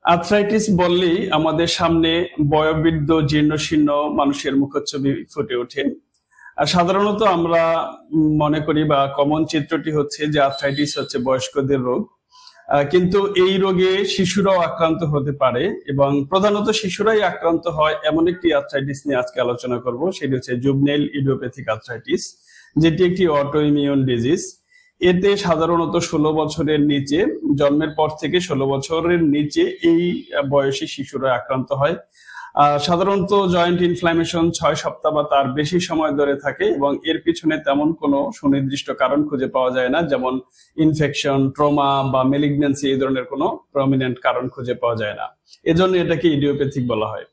Arthritis বললেই আমাদের সামনে বয়োবৃদ্ধ জীর্ণশীর্ণ মানুষের মুখচ্ছবি ফুটে ওঠে। আর সাধারণত আমরা মনে করি বা কমন চিত্রটি হচ্ছে যে আর্থ্রাইটিস হচ্ছে বয়স্কদের রোগ, কিন্তু এই রোগে শিশুরাও আক্রান্ত হতে পারে এবং প্রধানত শিশুরাই আক্রান্ত হয় এমন একটি আর্থ্রাইটিস নিয়ে আজকে আলোচনা করব। সেটি হচ্ছে জুভেনাইল ইডিওপ্যাথিক আর্থ্রাইটিস, যেটি একটি অটো ইমিউন ডিজিজ। এতে সাধারণত 16 বছরের নিচে, জন্মের পর থেকে 16 বছরের নিচে এই বয়সী শিশুরা আক্রান্ত হয়। সাধারণত জয়েন্ট ইনফ্ল্যামেশন 6 সপ্তাহ বা তার বেশি সময় ধরে থাকে এবং এর পিছনে তেমন কোনো সুনির্দিষ্ট কারণ খুঁজে পাওয়া যায় না, যেমন ইনফেকশন, ট্রমা বা মেলিগন্যান্সি, এই ধরনের কোনো প্রমিনেন্ট কারণ খুঁজে পাওয়া যায় না। এজন্য এটাকে ইডিওপ্যাথিক বলা হয়।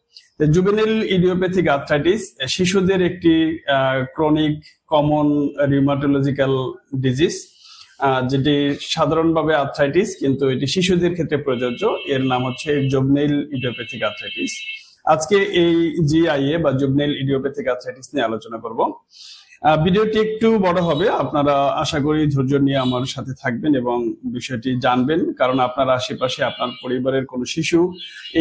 জুভেনাইল ইডিওপ্যাথিক আর্থ্রাইটিস শিশুদের একটি ক্রনিক কমন রিউমাটোলজিক্যাল ডিজিজ, যেটি সাধারণভাবে আর্থ্রাইটিস, কিন্তু এটি শিশুদের ক্ষেত্রে প্রযোজ্য। এর নাম হচ্ছে জুভেনাইল ইডিওপ্যাথিক আর্থ্রাইটিস। আজকে এই জিআইএ বা জুভেনাইল ইডিওপ্যাথিক আর্থ্রাইটিস নিয়ে আলোচনা করব। ভিডিওটি একটু বড় হবে, আপনারা আশা করি ধৈর্য নিয়ে আমার সাথে থাকবেন এবং বিষয়টি জানবেন, কারণ আপনার আশেপাশে আপনার পরিবারের কোনো শিশু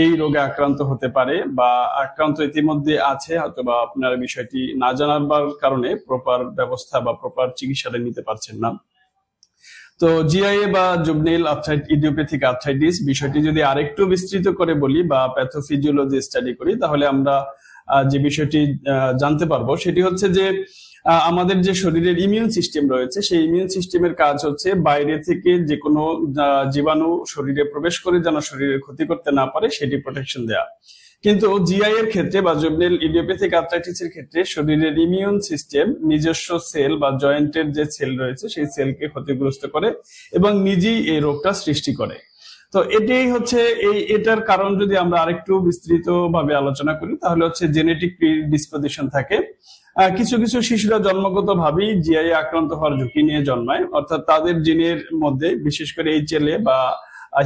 এই রোগে আক্রান্ত হতে পারে বা আক্রান্ত ইতিমধ্যে আছে, অথবা আপনার বিষয়টি না জানার কারণে প্রপার ব্যবস্থা বা প্রপার চিকিৎসাটা নিতে পারছেন না। তো জিআইএ বা জুভেনাইল ইডিওপ্যাথিক আর্থ্রাইটিস বিষয়টি যদি আরেকটু বিস্তৃত করে বলি বা প্যাথোফিজিওলজি স্টাডি করি, তাহলে আমরা যে বিষয়টি জানতে পারবো সেটি হচ্ছে যে আমাদের যে শরীরের ইমিউন সিস্টেম রয়েছে, সেই ইমিউন সিস্টেমের কাজ হচ্ছে বাইরে থেকে যে কোনো জীবাণু শরীরে প্রবেশ করে যেন শরীরের ক্ষতি করতে না পারে সেটি প্রোটেকশন দেয়া। কিন্তু জিআই এর ক্ষেত্রে বা জুভেনাইল ইডিওপ্যাথিক আর্থ্রাইটিসের ক্ষেত্রে শরীরের ইমিউন সিস্টেম নিজস্ব সেল বা জয়েন্টের যে সেল রয়েছে সেই সেলকে ক্ষতিগ্রস্ত করে এবং নিজেই এই রোগটা সৃষ্টি করে। তো এটাই হচ্ছে এটার কারণ যদি আমরা আরেকটু বিস্তৃত ভাবে আলোচনা করি, তাহলে হচ্ছে জেনেটিক প্রিডিসপোজিশন থাকে। কিছু কিছু শিশুরা জন্মগত ভাবেই জিআই আক্রান্ত হওয়ার ঝুঁকি নিয়ে জন্মায়, অর্থাৎ তাদের জিনের মধ্যে বিশেষ করে HLA বা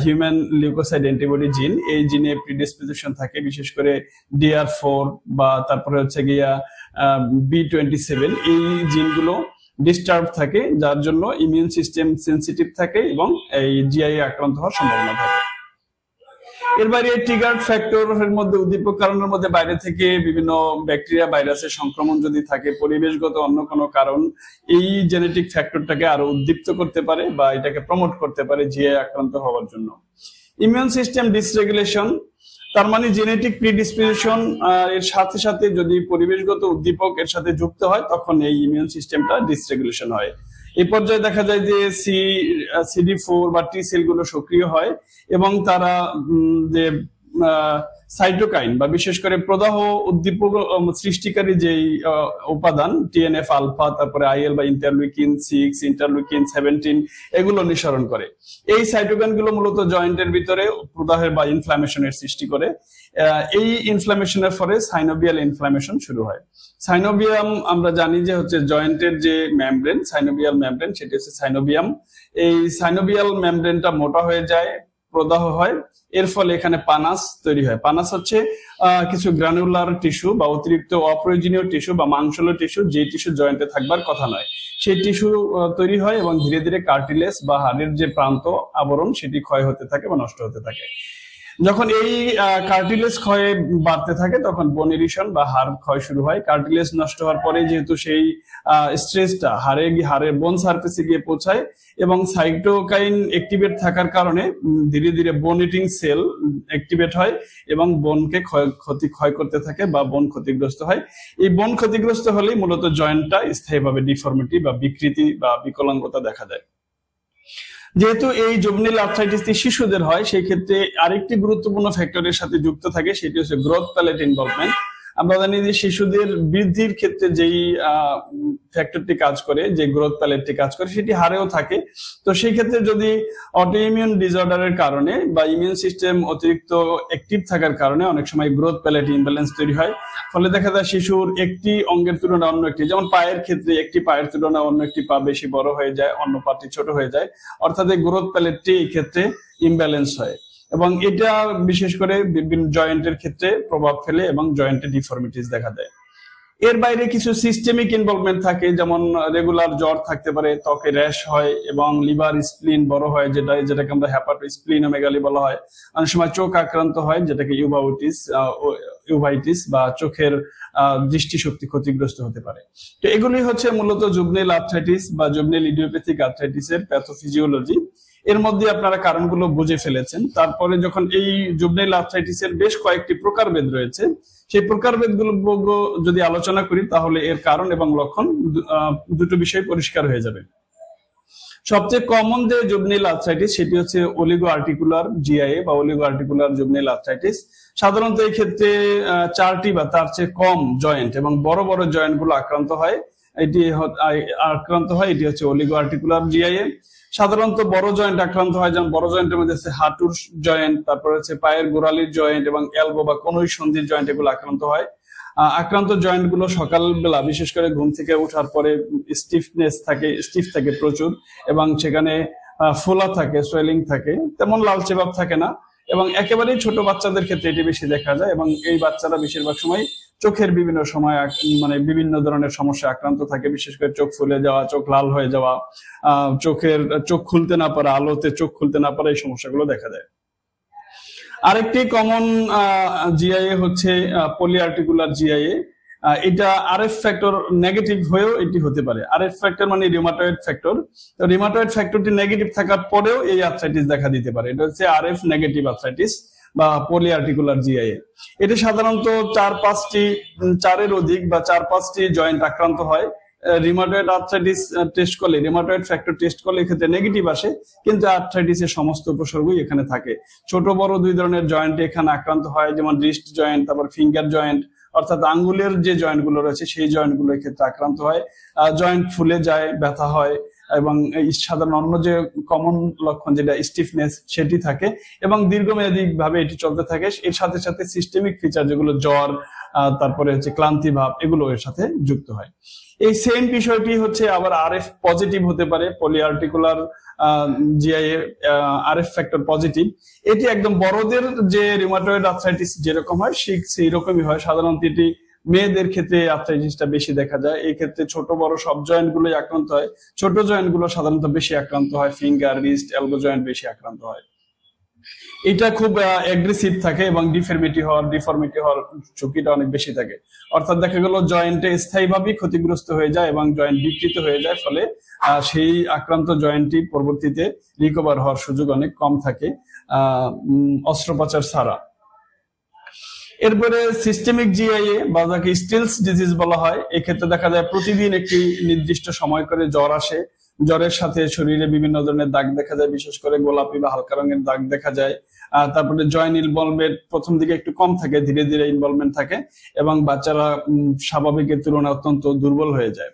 হিউম্যান লিউকোসাইড অ্যান্টিবডি জিন, এই জিনে প্রিডিসপোজিশন থাকে, বিশেষ করে DR4 বা তারপরে হচ্ছে গিয়া B27, এই জিনগুলো ডিস্টার্ব থাকে, যার জন্য ইমিউন সিস্টেম সেন্সিটিভ থাকে এবং এই জিআই আক্রান্ত হওয়ার সম্ভাবনা থাকে। এর বাইরে ট্রিগার ফ্যাক্টরের মধ্যে, উদ্দীপক কারণের মধ্যে বাইরে থেকে বিভিন্ন ব্যাকটেরিয়া, ভাইরাসের সংক্রমণ যদি থাকে, পরিবেশগত অন্য কোনো কারণ এই জেনেটিক ফ্যাক্টরটাকে আরো উদ্দীপ্ত করতে পারে বা এটাকে প্রমোট করতে পারে জিআই আক্রান্ত হওয়ার জন্য। ইমিউন সিস্টেম ডিসরেগুলেশন, তার মানে জেনেটিক প্রিডিসপোজিশন এর সাথে সাথে যদি পরিবেশগত উদ্দীপক এর সাথে যুক্ত হয়, তখন এই ইমিউন সিস্টেমটা ডিসরেগুলেশন হয়। এই পর্যায়ে দেখা যায় যে CD4 বা টি সেল গুলো সক্রিয় হয় এবং তারা যে সাইটোকাইন বা বিশেষ করে প্রদাহ উদ্দীপক সৃষ্টিকারী যেই উপাদান TNF আলফা, তারপরে IL বা ইন্টারলিউকিন 6, ইন্টারলিউকিন 17, এগুলো নিঃসরণ করে। এই সাইটোকাইন গুলো মূলত জয়েন্টের ভিতরে প্রদাহের বা ইনফ্ল্যামেশনের সৃষ্টি করে। এই ইনফ্ল্যামেশনের ফলে সাইনোভিয়াল ইনফ্ল্যামেশন শুরু হয়। সাইনোভিয়াম আমরা জানি যে হচ্ছে জয়েন্টের যে মেমব্রেন, সাইনোভিয়াল মেমব্রেন, সেটি হচ্ছে সাইনোভিয়াম। এই সাইনোভিয়াল মেমব্রেনটা মোটা হয়ে যায়, প্রদাহ হয়, এর ফলে এখানে পানাস তৈরি হয়। পানাস হচ্ছে কিছু গ্রানুলার টিস্যু বা অতিরিক্ত অপ্রয়োজনীয় টিস্যু বা মাংসল টিস্যু, যে টিস্যু জয়েন্টে থাকবার কথা নয়, সেই টিস্যু তৈরি হয় এবং ধীরে ধীরে কার্টিলেজ বা হাড়ের যে প্রান্ত আবরণ সেটি ক্ষয় হতে থাকে বা নষ্ট হতে থাকে। যখন এই কার্টিলেজ ক্ষয় বাড়তে থাকে, তখন বোন ইরিশন বা হাড় ক্ষয় শুরু হয়। কার্টিলেজ নষ্ট হওয়ার পরে যেহেতু সেই স্ট্রেসটা হাড়ের বোন সারফেসে গিয়ে পৌঁছায় এবং সাইটোকাইন অ্যাক্টিভেট থাকার কারণে ধীরে ধীরে বোন ইটিং সেল অ্যাক্টিভেট হয় এবং বোনকে ক্ষয় করতে থাকে বা বোন ক্ষতিগ্রস্ত হয়। এই বোন ক্ষতিগ্রস্ত হলেই মূলত জয়েন্টটা স্থায়ীভাবে ডিফর্মিটি বা বিকৃতি বা বিকলাঙ্গতা দেখা যায়। যেহেতু এই জুভেনাইল আর্থ্রাইটিসটি শিশুদের হয়, সেই ক্ষেত্রে আরেকটি গুরুত্বপূর্ণ ফ্যাক্টরের সাথে যুক্ত থাকে, সেটি হচ্ছে গ্রোথ প্যালেট ইনভলভমেন্ট। আমরা জানি যে শিশুদের বৃদ্ধির ক্ষেত্রে যেই ফ্যাক্টরটি কাজ করে, যে গ্রোথ প্যালেটটি কাজ করে, সেটি হাড়েও থাকে। তো সেই ক্ষেত্রে যদি অটোইমিউন ডিসঅর্ডারের কারণে বা ইমিউন সিস্টেম অতিরিক্ত অ্যাক্টিভ থাকার কারণে অনেক সময় গ্রোথ প্যালেট ইমব্যালেন্স তৈরি হয়। ফলে দেখা যায় শিশুর একটি অঙ্গের তুলনায় অন্য একটি, যেমন পায়ের ক্ষেত্রে একটি পায়ের তুলনায় অন্য একটি পা বেশি বড় হয়ে যায়, অন্য পাটি ছোট হয়ে যায়, অর্থাৎ এই গ্রোথ প্যালেটটি এই ক্ষেত্রে ইমব্যালেন্স হয় এবং এটা বিশেষ করে বিভিন্ন জয়েন্টের ক্ষেত্রে প্রভাব ফেলে এবং জয়েন্টে ডিফর্মিটিস দেখা দেয়। এর বাইরে কিছু সিস্টেমিক ইনভলভমেন্ট থাকে, যেমন রেগুলার জ্বর থাকতে পারে, ত্বকে র্যাশ হয় এবং লিভার স্প্লিন বড় হয়, যেটাকে আমরা স্প্লিনোমেগালি বলা হয়। অনেক সময় চোখ আক্রান্ত হয়, যেটাকে ইউভাইটিস বা চোখের দৃষ্টিশক্তি ক্ষতিগ্রস্ত হতে পারে। তো এগুলি হচ্ছে মূলত জুভেনাইল আর্থ্রাইটিস বা জুভেনাইল ইডিওপ্যাথিক আর্থ্রাইটিসের প্যাথোফিজিওলজি। এর মধ্যে আপনারা কারণগুলো বুঝে ফেলেছেন। তারপরে যখন এই জুভেনাইল আর্থ্রাইটিসের বেশ কয়েকটি প্রকারভেদ রয়েছে, সেই প্রকারভেদগুলো যদি আলোচনা করি তাহলে এর কারণ এবং লক্ষণ দুটো বিষয় পরিষ্কার হয়ে যাবে। সবচেয়ে কমন যে জুভেনাইল আর্থ্রাইটিস সেটি হচ্ছে অলিগো আর্টিকুলার জিআইএ বা অলিগো আর্টিকুলার জুভেনাইল আর্থ্রাইটিস। সাধারণত এই ক্ষেত্রে 4টি বা তার চেয়ে কম জয়েন্ট এবং বড় বড় জয়েন্ট গুলো আক্রান্ত হয়, এটি হচ্ছে অলিগো আর্টিকুলার জিআইএ। সাধারণত বড় জয়েন্ট আক্রান্ত হয়, যেমন বড় জয়েন্টের মধ্যে আছে হাঁটুর জয়েন্ট, তারপর হচ্ছে পায়ের গোড়ালির জয়েন্ট এবং এলবো বা কনুই সন্ধির জয়েন্ট, এগুলো আক্রান্ত হয়। আক্রান্ত জয়েন্ট গুলো সকালবেলা বিশেষ করে ঘুম থেকে ওঠার পরে স্টিফ থাকে প্রচুর, এবং সেখানে ফোলা থাকে, সোয়েলিং থাকে, তেমন লালচে ভাব থাকে না, এবং একেবারেই ছোট বাচ্চাদের ক্ষেত্রে এটি বেশি দেখা যায়। এবং এই বাচ্চারা বেশিরভাগ সময় চোখের বিভিন্ন সময় বিভিন্ন ধরনের সমস্যা আক্রান্ত থাকে, বিশেষ করে চোখ ফুলে যাওয়া, চোখ লাল হয়ে যাওয়া, চোখ খুলতে না পারা, আলোতে চোখ খুলতে না পারা, এই সমস্যাগুলো দেখা যায়। আরেকটি কমন জিআইএ হচ্ছে পলিআর্টিকুলার জিআইএ। এটা আরএফ ফ্যাক্টর নেগেটিভ হয়েও এটি হতে পারে। আরএফ ফ্যাক্টর মানে রিউমাটয়েড ফ্যাক্টর। তো রিউমাটয়েড ফ্যাক্টরটি নেগেটিভ থাকার পরেও এই আর্থ্রাইটিস দেখা দিতে পারে। এটা হচ্ছে আরএফ নেগেটিভ আর্থ্রাইটিস বা পলিআর্টিকুলার জিআইএ। এটি সাধারণত 4-5টি অধিক বা 4-5টি জয়েন্ট আক্রান্ত হয়। রিউমাটয়েড আর্থ্রাইটিস টেস্ট করলে, রিউমাটয়েড ফ্যাক্টর টেস্ট করলে এক্ষেত্রে নেগেটিভ আসে, কিন্তু আর্থ্রাইটিসের সমস্ত উপসর্গই এখানে থাকে। ছোট বড় দুই ধরনের জয়েন্ট এখানে আক্রান্ত হয়, যেমন রিস্ট জয়েন্ট, তারপর ফিঙ্গার জয়েন্ট, অর্থাৎ আঙ্গুলের যে জয়েন্ট গুলো রয়েছে সেই জয়েন্ট গুলো এক্ষেত্রে আক্রান্ত হয়। জয়েন্ট ফুলে যায়, ব্যথা হয়, এবং সাধারণ অন্য যে কমন লক্ষণ যেটা স্টিফনেস সেটি থাকে, এবং দীর্ঘমেয়াদী ভাবে এটি চলতে থাকে। এর সাথে সাথে সিস্টেমিক ফিচার যেগুলো জ্বর, তারপরে হচ্ছে ক্লান্তি ভাব, এগুলো এর সাথে যুক্ত হয়। এই সেম বিষয়টি হচ্ছে আবার আরএফ পজিটিভ হতে পারে। পলিআর্টিকুলার জিআইএ আরএফ ফ্যাক্টর পজিটিভ। এটি একদম বড়দের যে রিউমাটয়েড আর্থ্রাইটিস যেরকম হয় সেই রকমই হয়। সাধারণত এটি মেয়েদের ক্ষেত্রে আর্থ্রাইটিসটা বেশি দেখা যায়। এই ক্ষেত্রে ছোট বড় সব জয়েন্ট গুলোই আক্রান্ত হয়। ছোট জয়েন্ট গুলো সাধারণত বেশি আক্রান্ত হয়, ফিঙ্গার, রিস্ট, এলবো জয়েন্ট বেশি আক্রান্ত হয়। এটা খুব অ্যাগ্রেসিভ থাকে এবং ডিফর্মিটি হওয়ার ঝুঁকিটা অনেক বেশি থাকে। অর্থাৎ দেখা গেল জয়েন্টে স্থায়ীভাবে ক্ষতিগ্রস্ত হয়ে যায় এবং জয়েন্ট বিকৃত হয়ে যায়, ফলে সেই আক্রান্ত জয়েন্টটি পরবর্তীতে রিকভার হওয়ার সুযোগ অনেক কম থাকে অস্ত্রোপচার ছাড়া। এরপরে সিস্টেমিক জিআইএ বা যাকে স্টিলস ডিজিজ বলা হয়, এক্ষেত্রে দেখা যায় প্রতিদিন একটি নির্দিষ্ট সময় করে জ্বর আসে। জ্বরের সাথে শরীরে বিভিন্ন ধরনের দাগ দেখা যায়, বিশেষ করে গোলাপি বা হালকা রঙের দাগ দেখা যায়। তারপরে জয়েন্ট ইনভলভমেন্ট প্রথম দিকে একটু কম থাকে, ধীরে ধীরে ইনভলভমেন্ট থাকে, এবং বাচ্চারা স্বাভাবিকের তুলনায় অত্যন্ত দুর্বল হয়ে যায়।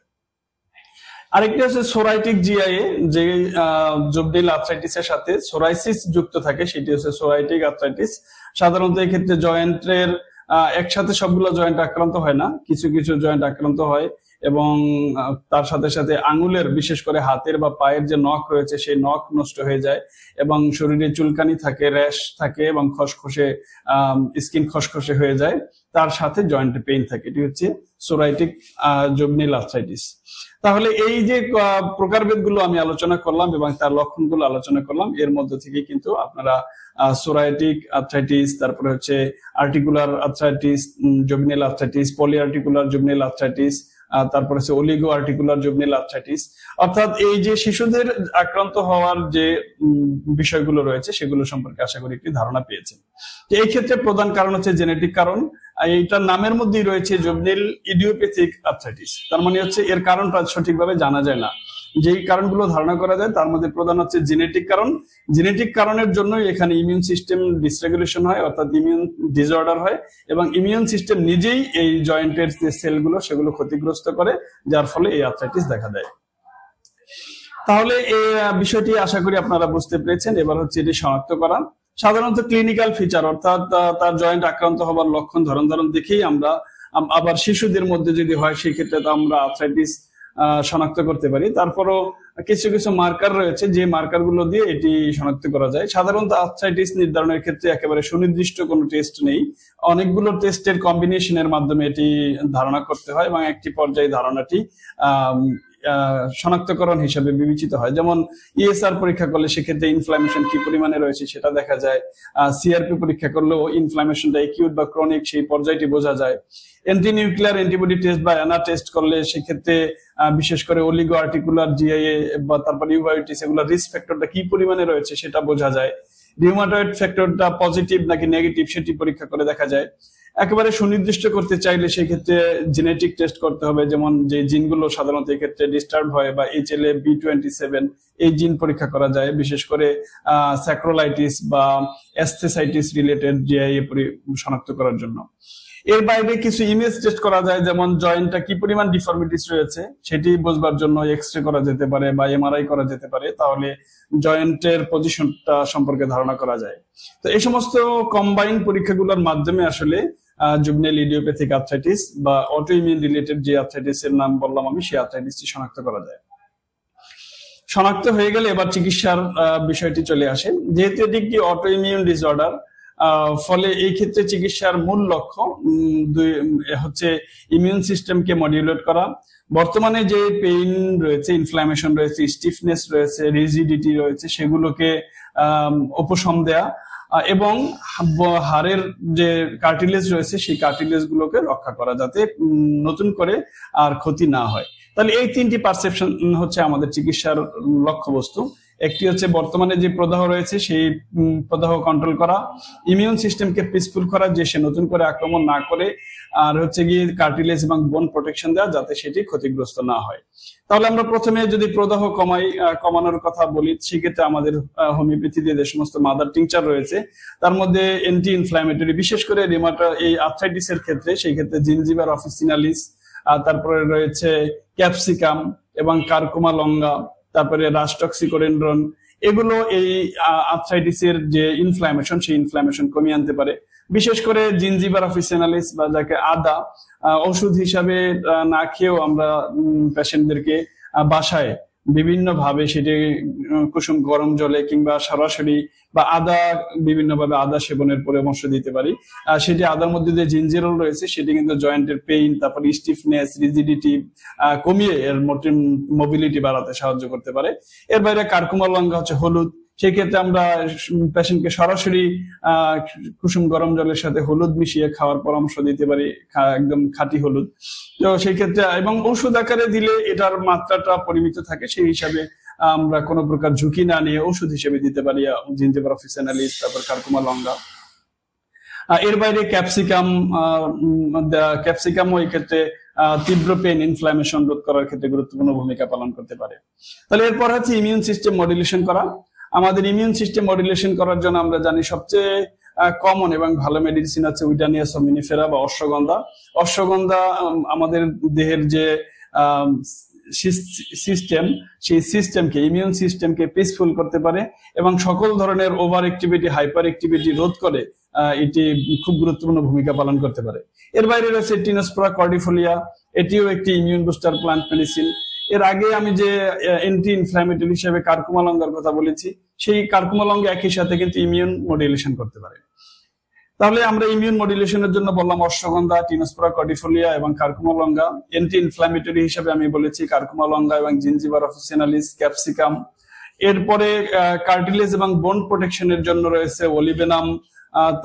আরেকটি হচ্ছে সোরাইটিক জিআইএ, যে জুভেনাইল আর্থ্রাইটিসের সাথে সোরাইসিস যুক্ত থাকে, সেটি হচ্ছে সোরাইটিক আর্থ্রাইটিস। সাধারণত এই ক্ষেত্রে জয়েন্টের একসাথে সবগুলো জয়েন্ট আক্রান্ত হয় না, কিছু কিছু জয়েন্ট আক্রান্ত হয়, এবং তার সাথে সাথে আঙুলের, বিশেষ করে হাতের বা পায়ের যে নখ রয়েছে সেই নখ নষ্ট হয়ে যায়, এবং শরীরে চুলকানি থাকে, র্যাশ থাকে, এবং স্কিন খসখসে হয়ে যায়, তার সাথে জয়েন্টে পেইন থাকে। এটি হচ্ছে সোরাইটিক জুভেনাইল আর্থ্রাইটিস। তাহলে এই যে প্রকারভেদ গুলো আমি আলোচনা করলাম এবং তার লক্ষণগুলো আলোচনা করলাম, এর মধ্যে থেকে কিন্তু আপনারা সোরাইটিক আর্থ্রাইটিস, তারপরে হচ্ছে articular arthritis juvenile arthritis, polyarticular juvenile arthritis, তারপর হচ্ছে অলিগো আর্টিকুলার জুভেনাইল আর্থ্রাইটিস, অর্থাৎ এই যে শিশুদের আক্রান্ত হওয়ার যে বিষয়গুলো রয়েছে সেগুলো সম্পর্কে আশা করি একটি ধারণা পেয়েছেন। এই ক্ষেত্রে প্রধান কারণ হচ্ছে জেনেটিক কারণ। এইটার নামের মধ্যেই রয়েছে জুভেনাইল ইডিওপ্যাথিক আর্থ্রাইটিস, তার মানে হচ্ছে এর কারণটা সঠিকভাবে জানা যায় না। যেই কারণগুলো ধারণা করা যায় তার মধ্যে প্রধান হচ্ছে জেনেটিক কারণ। জেনেটিক কারণের জন্যই এখানে ইমিউন সিস্টেম ডিসরেগুলেশন হয়, অর্থাৎ ইমিউন ডিসঅর্ডার হয়, এবং ইমিউন সিস্টেম নিজেই এই জয়েন্টের যে সেলগুলো সেগুলো ক্ষতিগ্রস্ত করে, যার ফলে এই আর্থ্রাইটিস দেখা দেয়। তাহলে এই বিষয়টি আশা করি আপনারা বুঝতে পেরেছেন। এবার হচ্ছে এটি শনাক্ত করা। সাধারণত ক্লিনিক্যাল ফিচার, অর্থাৎ তার জয়েন্ট আক্রান্ত হবার লক্ষণ ধরন দেখেই আমরা, আবার শিশুদের মধ্যে যদি হয় সেই ক্ষেত্রে তো আমরা আর্থ্রাইটিস শনাক্ত করতে পারি। তারপরও কিছু কিছু মার্কার রয়েছে, যে মার্কার গুলো দিয়ে এটি শনাক্ত করা যায়। সাধারণত আর্থ্রাইটিস নির্ধারণের ক্ষেত্রে একেবারে সুনির্দিষ্ট কোনো টেস্ট নেই, অনেকগুলো টেস্টের কম্বিনেশনের মাধ্যমে এটি ধারণা করতে হয় এবং একটি পর্যায়ে ধারণাটি শনাক্তকরণ হিসেবে বিবেচিত হয়। যেমন ইএসআর পরীক্ষা করলে সেক্ষেত্রে ইনফ্লামেশন কি পরিমাণে রয়েছে সেটা দেখা যায়, সিআরপি পরীক্ষা করলেও ইনফ্লামেশনটা একিউট বা ক্রনিক সেই পর্যায়টি বোঝা যায়। অ্যান্টি নিউক্লিয়ার অ্যান্টিবডি টেস্ট বা অ্যানা টেস্ট করলে সেক্ষেত্রে বিশেষ করে অলিগো আর্টিকুলার জিআইএ বা তারপর ইউভাইটিস এগুলো রিস্ক ফ্যাক্টরটা কি পরিমাণে রয়েছে সেটা বোঝা যায়। রিউমাটয়েড ফ্যাক্টরটা পজিটিভ নাকি নেগেটিভ সেটি পরীক্ষা করে দেখা যায়। একেবারে সুনির্দিষ্ট করতে চাইলে সেই ক্ষেত্রে জেনেটিক টেস্ট করতে হবে, যেমন যে জিনগুলো সাধারণত এই ক্ষেত্রে ডিস্টার্ব হয় বা HLA-B27 এই জিন পরীক্ষা করা যায়, বিশেষ করে স্যাক্রোলাইটিস বা অ্যাস্থেসাইটিস রিলেটেড জিআইএ শনাক্ত করার জন্য। এর বাইরে কিছু ইমেজ টেস্ট করা যায়, যেমন জয়েন্টটা কি পরিমাণ ডিফর্মিটিস রয়েছে সেটি বুঝবার জন্য এক্সরে করা যেতে পারে বা এমআরআই করা যেতে পারে, তাহলে জয়েন্টের পজিশনটা সম্পর্কে ধারণা করা যায়। তো এই সমস্ত কম্বাইন পরীক্ষাগুলোর মাধ্যমে আসলে জুভেনাইল ইডিওপ্যাথিক আর্থ্রাইটিস বা অটোইমিউন রিলেটেড যে আর্থ্রাইটিস এর নাম বললাম আমি, সেই আর্থ্রাইটিসটি শনাক্ত করা যায়। শনাক্ত হয়ে গেলে এবার চিকিৎসার বিষয়টি চলে আসে। যেহেতু এটি একটি অটোইমিউন ডিসঅর্ডার, ফলে এই ক্ষেত্রে চিকিৎসার মূল লক্ষ্য হচ্ছে ইমিউন সিস্টেমকে মডিউলেট করা। বর্তমানে যে পেইন রয়েছে, ইনফ্লামেশন রয়েছে, স্টিফনেস রয়েছে, রিজিডিটি রয়েছে, সেগুলোকে উপশম দেয়া এবং হাড়ের যে কার্টিলেজ রয়েছে সেই কার্টিলেজ গুলোকে রক্ষা করা, যাতে নতুন করে আর ক্ষতি না হয়। তাহলে এই তিনটি পারসেপশন হচ্ছে আমাদের চিকিৎসার লক্ষ্যবস্তু। একটি হচ্ছে বর্তমানে যে প্রদাহ রয়েছে সেই প্রদাহ কন্ট্রোল করা, ইমিউন সিস্টেমকে পিসফুল করা যে সে নতুন করে আক্রমণ না করে, আর হচ্ছে গিয়ে কার্টিলেজ এবং বোন প্রোটেকশন দেওয়া যাতে সেটি ক্ষতিগ্রস্ত না হয়। তাহলে আমরা প্রথমে যদি প্রদাহ কমানোর কথা বলি, সেক্ষেত্রে আমাদের হোমিওপ্যাথিতে যে সমস্ত মাদার টিংচার রয়েছে তার মধ্যে অ্যান্টি ইনফ্ল্যামেটরি, বিশেষ করে এই আর্থ্রাইটিসের ক্ষেত্রে সেই ক্ষেত্রে জিঞ্জিবার অফিসিনালিস, তারপরে রয়েছে ক্যাপসিকাম এবং কারকুমা লঙ্গা, তারপরে রাস্টক্সিকোডেন্ড্রন, এগুলো এই আর্থ্রাইটিসের যে ইনফ্ল্যামেশন সেই ইনফ্ল্যামেশন কমিয়ে আনতে পারে। বিশেষ করে জিঞ্জিবার অফিসিনালিস বা যাকে আদা ওষুধ হিসাবে না খেয়েও আমরা পেশেন্টদেরকে বাসায় বিভিন্ন ভাবে সেটি কুসুম গরম জলে কিংবা সরাসরি বা বিভিন্ন ভাবে আদা সেবনের পরামর্শ দিতে পারি। সেটি আদার মধ্যে যে জিঞ্জিরল রয়েছে সেটি কিন্তু জয়েন্টের পেইন, তারপর স্টিফনেস, রিজিডিটি কমিয়ে এর মোবিলিটি বাড়াতে সাহায্য করতে পারে। এর বাইরে কারকুমা লঙ্কা হচ্ছে হলুদ, সেই ক্ষেত্রে আমরা পেশেন্টকে সরাসরি কুসুম গরম জলের সাথে হলুদ মিশিয়ে খাওয়ার পরামর্শ দিতে পারি, একদম খাঁটি হলুদ। তো সেই ক্ষেত্রে এবং ঔষধ আকারে দিলে এটার মাত্রাটা পরিমিত থাকে, সেই হিসাবে আমরা কোনো প্রকার ঝুঁকি না নিয়ে ওষুধ হিসেবে দিতে পারি জিঞ্জিবার অফিসিনালিস, তারপর কারকুমা লঙ্কা। এর বাইরে ক্যাপসিকামও এই ক্ষেত্রে তীব্র পেন, ইনফ্ল্যামেশন রোধ করার ক্ষেত্রে গুরুত্বপূর্ণ ভূমিকা পালন করতে পারে। তাহলে এরপর হচ্ছে ইমিউন সিস্টেম মডুলেশন করা। আমাদের ইমিউন সিস্টেম মডুলেশন করার জন্য আমরা জানি সবচেয়ে কমন এবং ভালো মেডিসিন হচ্ছে উইটানিয়া সোমিনিফেরা বা অশ্বগন্ধা। অশ্বগন্ধা আমাদের দেহের যে সিস্টেম, সেই সিস্টেমকে, ইমিউন সিস্টেমকে পিসফুল করতে পারে এবং সকল ধরনের ওভার অ্যাক্টিভিটি, হাইপার অ্যাক্টিভিটি রোধ করে এটি খুব গুরুত্বপূর্ণ ভূমিকা পালন করতে পারে। এর বাইরে রয়েছে টিনোস্পোরা কর্ডিফোলিয়া, এটিও একটি ইমিউন বুস্টার প্লান্ট মেডিসিন। এর আগে আমি যে অ্যান্টি ইনফ্ল্যামেটরি হিসেবে কারকুমা লঙ্কার কথা বলেছি, সেই কারকুমা লঙ্কা একই সাথে কিন্তু ইমিউন মডুলেশন করতে পারে। তাহলে আমরা ইমিউন মডুলেশনের জন্য বললাম অশ্বগন্ধা, টিনোস্পোরা কর্ডিফোলিয়া এবং কারকুমা লঙ্কা। অ্যান্টি ইনফ্ল্যামেটরি হিসেবে আমি বলেছি কারকুমা লঙ্কা এবং জিঞ্জিবার অফিসিনালিস, ক্যাপসিকাম। এরপরে কার্টিলেজ এবং বোন প্রোটেকশনের জন্য রয়েছে অলিবেনাম,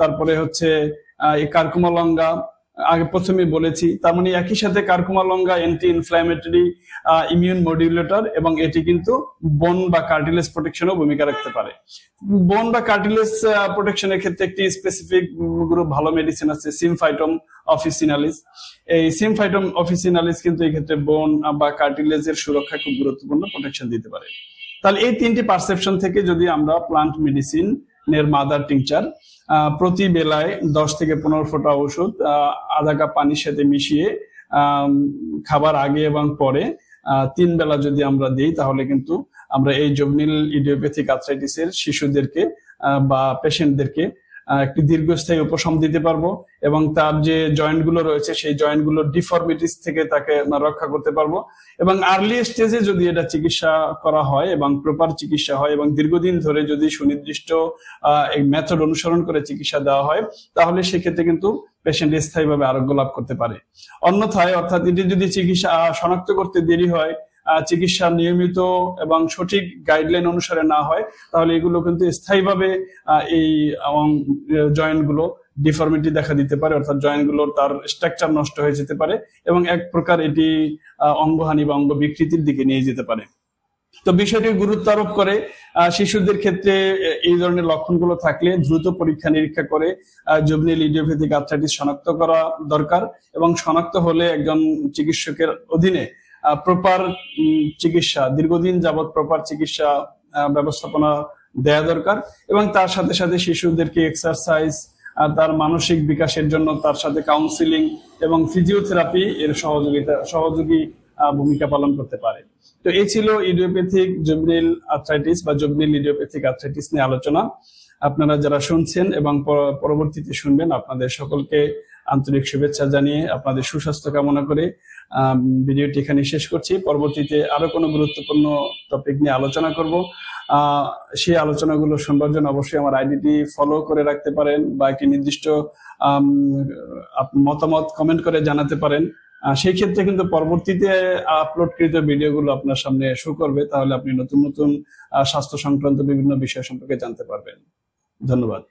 তারপরে হচ্ছে এই কারকুমা লঙ্কা আগে প্রথমে বলেছি। তার মানে একই সাথে কারকুমা লঙ্কা অ্যান্টি ইনফ্ল্যামেটরি, ইমিউন মডিউলেটর এবং এটি কিন্তু বোন বা কার্টিলেজ প্রোটেকশনেও ভূমিকা রাখতে পারে। বোন বা কার্টিলেজ প্রোটেকশনের ক্ষেত্রে একটি স্পেসিফিক গ্রুপ ভালো মেডিসিন আছে, সিমফাইটম অফিসিনালিস। এই সিমফাইটম অফিসিনালিস কিন্তু এই ক্ষেত্রে বোন বা কার্টিলেজের সুরক্ষা খুব গুরুত্বপূর্ণ প্রোটেকশন দিতে পারে। তাহলে এই তিনটি পারসেপশন থেকে যদি আমরা প্লান্ট মেডিসিন এর মাদার টিংচার প্রতি বেলায় 10 থেকে 15 ফোঁটা ওষুধ আধা কাপ পানির সাথে মিশিয়ে খাবার আগে এবং পরে 3 বেলা যদি আমরা দিই, তাহলে কিন্তু আমরা এই জুভেনাইল ইডিওপ্যাথিক আর্থ্রাইটিসের শিশুদেরকে বা পেশেন্টদেরকে একটি দীর্ঘস্থায়ী উপশম দিতে পারবো এবং তার যে জয়েন্ট গুলো রয়েছে সেই জয়েন্ট গুলোর ডিফর্মিটিস থেকে তাকে রক্ষা করতে পারবো। এবং আর্লি স্টেজে যদি এটা চিকিৎসা করা হয় এবং প্রপার চিকিৎসা হয় এবং দীর্ঘদিন ধরে যদি সুনির্দিষ্ট এই মেথড অনুসরণ করে চিকিৎসা দেওয়া হয়, তাহলে সেক্ষেত্রে কিন্তু পেশেন্ট স্থায়ীভাবে আরোগ্য লাভ করতে পারে। অন্যথায় অর্থাৎ এটি যদি চিকিৎসা শনাক্ত করতে দেরি হয়, চিকিৎসা নিয়মিত এবং সঠিক গাইডলাইন অনুসারে না হয়, তাহলে এগুলো কিন্তু স্থায়ীভাবে এই জয়েন্ট গুলো ডিফর্মিটি দেখা দিতে পারে, অর্থাৎ জয়েন্ট গুলোর তার স্ট্রাকচার নষ্ট হয়ে যেতে পারে এবং এক প্রকার এটি অঙ্গহানি বা অঙ্গ বিকৃতির দিকে নিয়ে যেতে পারে। তো বিষয়টি গুরুত্ব আরোপ করে শিশুদের ক্ষেত্রে এই ধরনের লক্ষণগুলো থাকলে দ্রুত পরীক্ষা নিরীক্ষা করে জুভেনাইল ইডিওপ্যাথিক আর্থ্রাইটিস শনাক্ত করা দরকার এবং শনাক্ত হলে একজন চিকিৎসকের অধীনে প্রপার চিকিৎসা, দীর্ঘদিন যাবৎ প্রপার চিকিৎসা ব্যবস্থাপনা দেয়া দরকার এবং তার সাথে সাথে শিশুদেরকে এক্সারসাইজ, তার মানসিক বিকাশের জন্য তার সাথে কাউন্সিলিং এবং ফিজিওথেরাপি এর সহযোগী ভূমিকা পালন করতে পারে। তো এই ছিল ইডিওপ্যাথিক জুভেনাইল আর্থ্রাইটিস বা জুভেনাইল ইডিওপ্যাথিক আর্থ্রাইটিস নিয়ে আলোচনা। আপনারা যারা শুনছেন এবং পরবর্তীতে শুনবেন, আপনাদের সকলকে আন্তরিক শুভেচ্ছা জানিয়ে আপনাদের সুস্বাস্থ্য কামনা করে ভিডিওটি এখানে শেষ করছি। পরবর্তীতে আরো কোনো গুরুত্বপূর্ণ টপিক নিয়ে আলোচনা করব। সেই আলোচনাগুলো শুনবার জন্য অবশ্যই আমার আইডিটি ফলো করে রাখতে পারেন বা একটি নির্দিষ্ট মতামত কমেন্ট করে জানাতে পারেন। সেই ক্ষেত্রে কিন্তু পরবর্তীতে আপলোডকৃত ভিডিওগুলো আপনার সামনে শো করবে, তাহলে আপনি নতুন নতুন স্বাস্থ্য সংক্রান্ত বিভিন্ন বিষয় সম্পর্কে জানতে পারবেন। ধন্যবাদ।